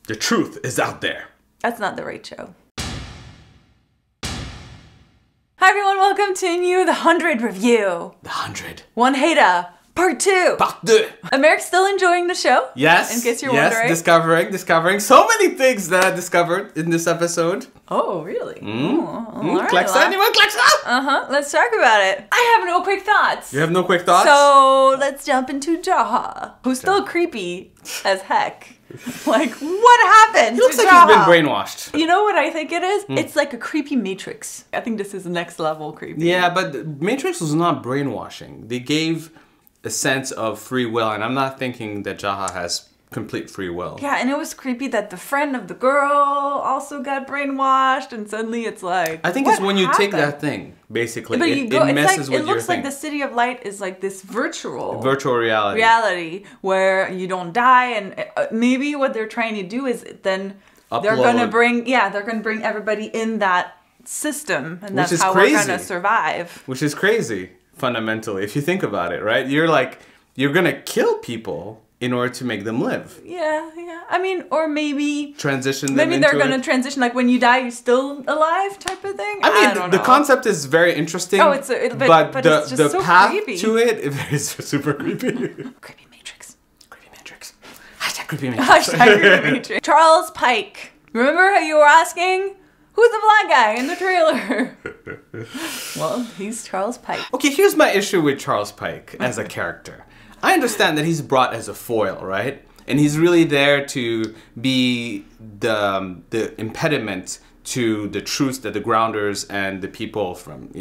The truth is out there. That's not the right show. Hi everyone, welcome to the 100 review. The 100. Wanheda, part 2. Part 2. Americ's still enjoying the show? Yes. In case you're wondering. Discovering so many things that I discovered in this episode. Oh, really? Lexa, anyone? Lexa? Let's talk about it. I have no quick thoughts. You have no quick thoughts? So let's jump into Jaha, who's still creepy as heck. Like, what happened? He looks like Jaha? he's been brainwashed. You know what I think it is? It's like a creepy Matrix. I think this is next level creepy. Yeah, but Matrix was not brainwashing. They gave a sense of free will, and I'm not thinking that Jaha has complete free will. Yeah, and it was creepy that the friend of the girl also got brainwashed, and suddenly it's like, I think it's when you take that thing, basically, but it messes with your thing. It looks like the City of Light is like this virtual reality where you don't die, and maybe what they're trying to do is then they're gonna bring everybody in that system, and that's how we're gonna survive. Which is crazy, fundamentally, if you think about it, right? You're gonna kill people in order to make them live. Yeah. I mean, or maybe transition them maybe into they're gonna transition, like when you die, you're still alive, type of thing. I mean, the concept is very interesting. Oh, but it's just the so path creepy. to it is super creepy. Creepy Matrix. Creepy Matrix. Hashtag creepy Matrix. Hashtag creepy Matrix. Charles Pike. Remember how you were asking? Who's the black guy in the trailer? Well, he's Charles Pike. Okay, here's my issue with Charles Pike as a character. I understand that he's brought as a foil, right? And he's really there to be the impediment to the truths that the Grounders and the people from,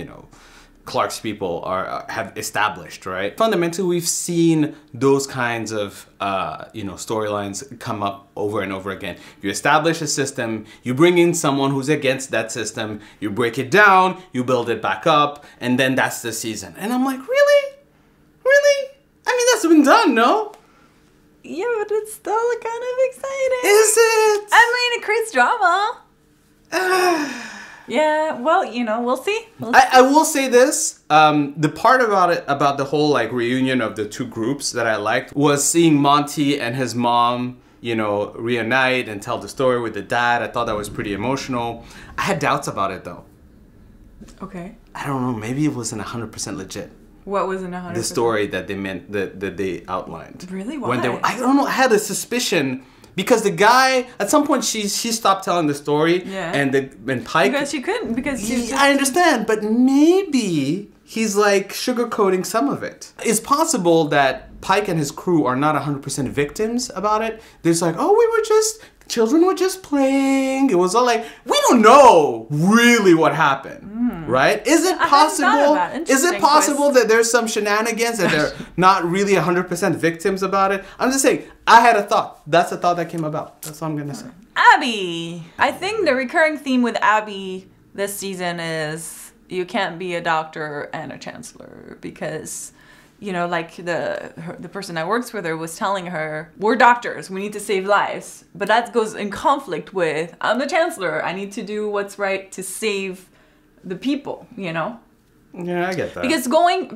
Clark's people have established, right? Fundamentally, we've seen those kinds of, storylines come up over and over again. You establish a system, you bring in someone who's against that system, you break it down, you build it back up, and then that's the season. And I'm like, really? Really? I mean, that's been done, no? Yeah, but it's still kind of exciting. Is it? I mean, it creates drama. Yeah, well, we'll see. I will say this. The part about the whole reunion of the two groups that I liked was seeing Monty and his mom, reunite and tell the story with the dad. I thought that was pretty emotional. I had doubts about it though. Okay. I don't know. Maybe it wasn't 100% legit. What wasn't 100%? The story that they meant that they outlined. Really? Why? I don't know. I had a suspicion. Because the guy, at some point, she stopped telling the story, and Pike. Because she couldn't. I understand, but maybe he's sugarcoating some of it. It's possible that Pike and his crew are not 100% victims about it. There's children were just playing. It was all we don't know really what happened, right? Is it possible? That there's some shenanigans and they're not really 100% victims about it? I'm just saying, I had a thought. That's a thought that came about. That's all I'm gonna say. Abby. I think the recurring theme with Abby this season is you can't be a doctor and a chancellor because, the person that works with her was telling her, we're doctors, we need to save lives. But that goes in conflict with, I'm the chancellor, I need to do what's right to save the people, Yeah, I get that.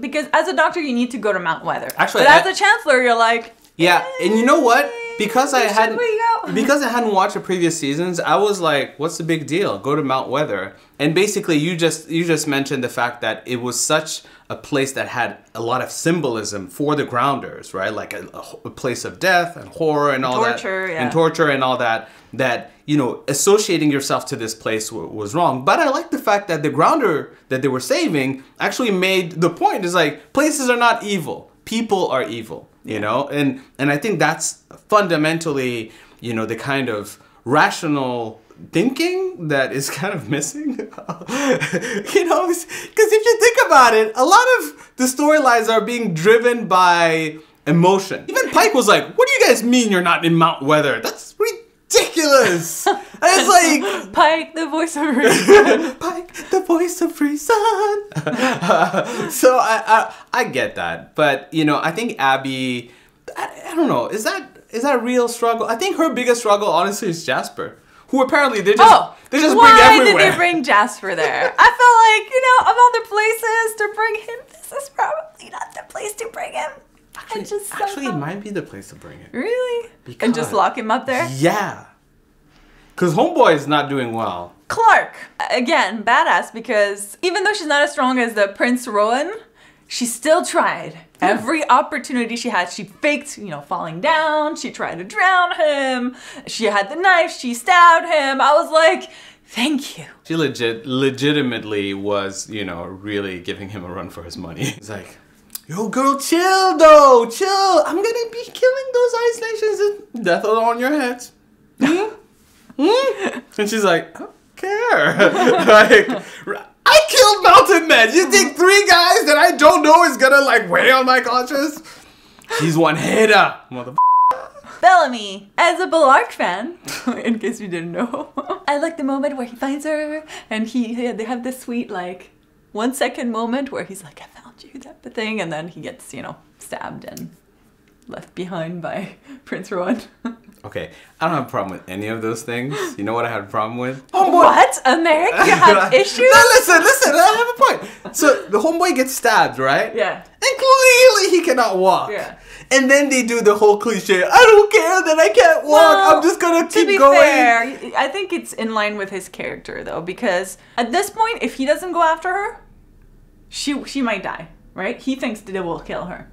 Because as a doctor, you need to go to Mount Weather. Actually, but as a chancellor, you're like, yeah, and you know what? Because I hadn't watched the previous seasons, I was like, what's the big deal? Go to Mount Weather. And basically you just mentioned the fact that it was such a place that had a lot of symbolism for the Grounders, right? Like a place of death and horror and all that. And torture and all that. That, associating yourself to this place was wrong. But I like the fact that the Grounder that they were saving actually made the point. Is places are not evil. People are evil. And I think that's fundamentally, the kind of rational thinking that is kind of missing. Because if you think about it, a lot of the storylines are being driven by emotion. Even Pike was like, what do you guys mean you're not in Mount Weather? That's ridiculous. And it's Pike, the voice of reason. Pike, the voice of reason. So I get that. But, I think Abby, I don't know, is that a real struggle? I think her biggest struggle, honestly, is Jasper. Who apparently they just bring everywhere. Why did they bring Jasper there? I felt like, of all the places to bring him, this is probably not the place to bring him. Actually, it might be the place to bring him. Really? And just lock him up there? Yeah. Because Homeboy is not doing well. Clark, again, badass, because even though she's not as strong as the Prince Rowan, she still tried. Every opportunity she had, she faked, you know, falling down. She tried to drown him. She had the knife. She stabbed him. I was like, thank you. She legitimately was, you know, really giving him a run for his money. He's like, yo, girl, chill, though. Chill. I'm gonna be killing those Ice Nations and death on your heads. And she's like, I don't care. Like, I killed mountain men. You think 3 guys that I don't know is gonna like weigh on my conscience? She's Wanheda, mother. Bellamy, as a Bellark fan, in case you didn't know, I like the moment where he finds her and they have this sweet like 1 second moment where he's like, I found you, type of thing, and then he gets, you know, stabbed and left behind by Prince Rowan. Okay, I don't have a problem with any of those things. You know what I had a problem with? What? Americ? You have issues? No, listen, I have a point. So the homeboy gets stabbed, right? Yeah. And clearly he cannot walk. Yeah. And then they do the whole cliche, I don't care that I can't walk, well, I'm just gonna keep to be going. Fair, I think it's in line with his character though, because at this point, if he doesn't go after her, she might die, right? He thinks that it will kill her.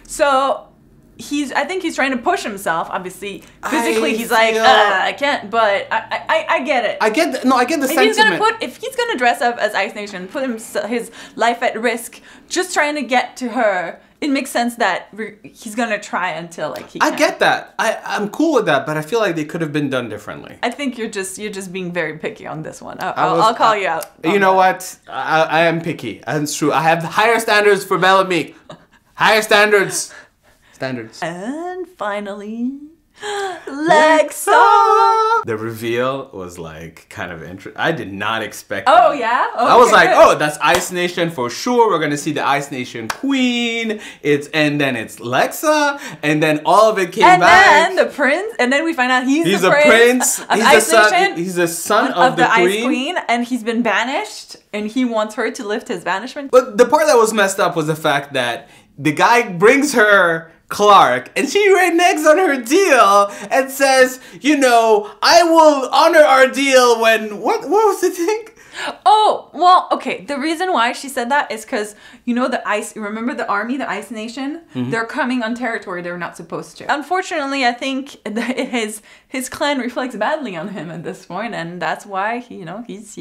So I think he's trying to push himself. Obviously, physically, he's like, I can't. But I get it. I get the sentiment. If he's gonna dress up as Ice Nation, put his life at risk, just trying to get to her, it makes sense that he's gonna try until like he can. I get that. I'm cool with that, but I feel like they could have been done differently. I think you're just being very picky on this one. I'll call you out. You know what? I am picky. That's true. I have higher standards for Bellamy. Higher standards. And finally, Lexa! The reveal was like kind of interesting. I did not expect Oh, that. yeah? Okay, I was like, good. oh, that's Ice Nation for sure. We're gonna see the Ice Nation queen. And then it's Lexa. And then all of it came back. And then the prince. And then we find out he's the prince. Of Ice Nation. He's the son of the Ice Queen. And he's been banished. And he wants her to lift his banishment. But the part that was messed up was the fact that the guy brings her Clark, and she reneges on her deal and says, you know, I will honor our deal when... What was the thing? Oh, well, okay. The reason why she said that is because, you know, remember the army, the Ice Nation? Mm-hmm. They're coming on territory they're not supposed to. Unfortunately, I think his clan reflects badly on him at this point, and that's why, you know, he's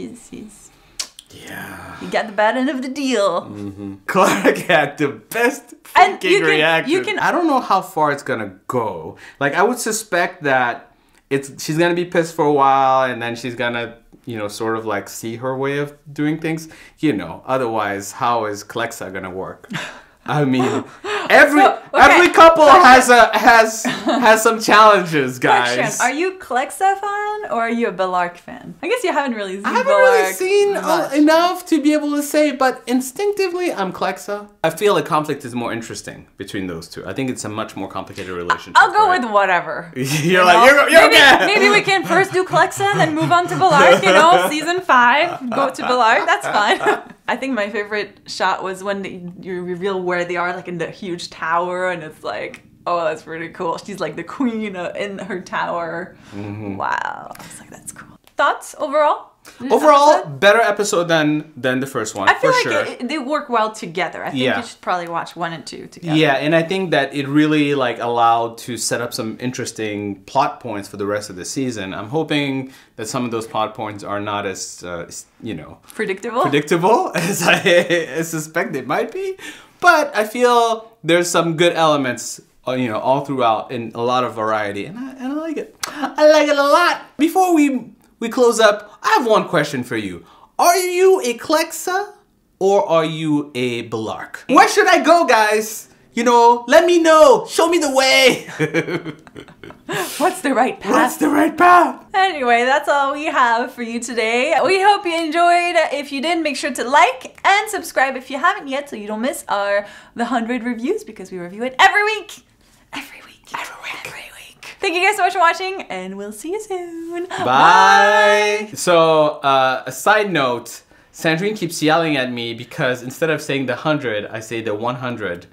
yeah. He got the bad end of the deal. Mm-hmm. Clark had the best reaction. I don't know how far it's gonna go. Like, I would suspect that she's gonna be pissed for a while, and then she's gonna, you know, sort of like see her way of doing things. You know, otherwise, how is Lexa gonna work? I mean, every couple has some challenges, guys. Question: are you Lexa fan or are you a Bellark fan? I guess you haven't really seen. I haven't really seen enough to be able to say, but instinctively, I'm Lexa. I feel a conflict is more interesting between those two. I think it's a much more complicated relationship. I'll go with whatever. You're okay. Maybe we can first do Lexa and then move on to Bellark. You know, season 5, go to Bellark. That's fine. I think my favorite shot was when you reveal where they are, like in the huge tower, and it's like, oh, that's pretty cool. She's like the queen in her tower. Mm-hmm. Wow. I was like, that's cool. Thoughts overall? Overall, better episode than the first one. I feel like they work well together. I think you should probably watch 1 and 2 together. Yeah, and I think that it really like allowed to set up some interesting plot points for the rest of the season. I'm hoping that some of those plot points are not as you know, predictable as I suspect they might be. But I feel there's some good elements, you know, all throughout, and a lot of variety, and I like it. I like it a lot. Before we close up, I have one question for you. Are you a Lexa or are you a Bellark? Where should I go, guys? You know, let me know. Show me the way. What's the right path? What's the right path? Anyway, that's all we have for you today. We hope you enjoyed. If you did, make sure to like and subscribe if you haven't yet, so you don't miss the 100 reviews, because we review it every week. Every week. Thank you guys so much for watching, and we'll see you soon. Bye. So, a side note, Sandrine keeps yelling at me because instead of saying the 100, I say the 100.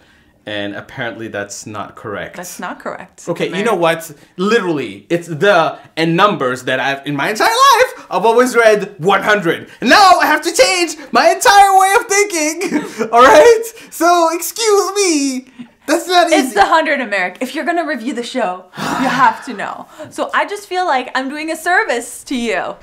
And apparently that's not correct. That's not correct. Okay, you know what? Literally, it's the and numbers that I've, in my entire life, I've always read 100. And now I have to change my entire way of thinking. All right? So, excuse me. That's not easy. It's the 100, Americ. If you're going to review the show, you have to know. So I just feel like I'm doing a service to you.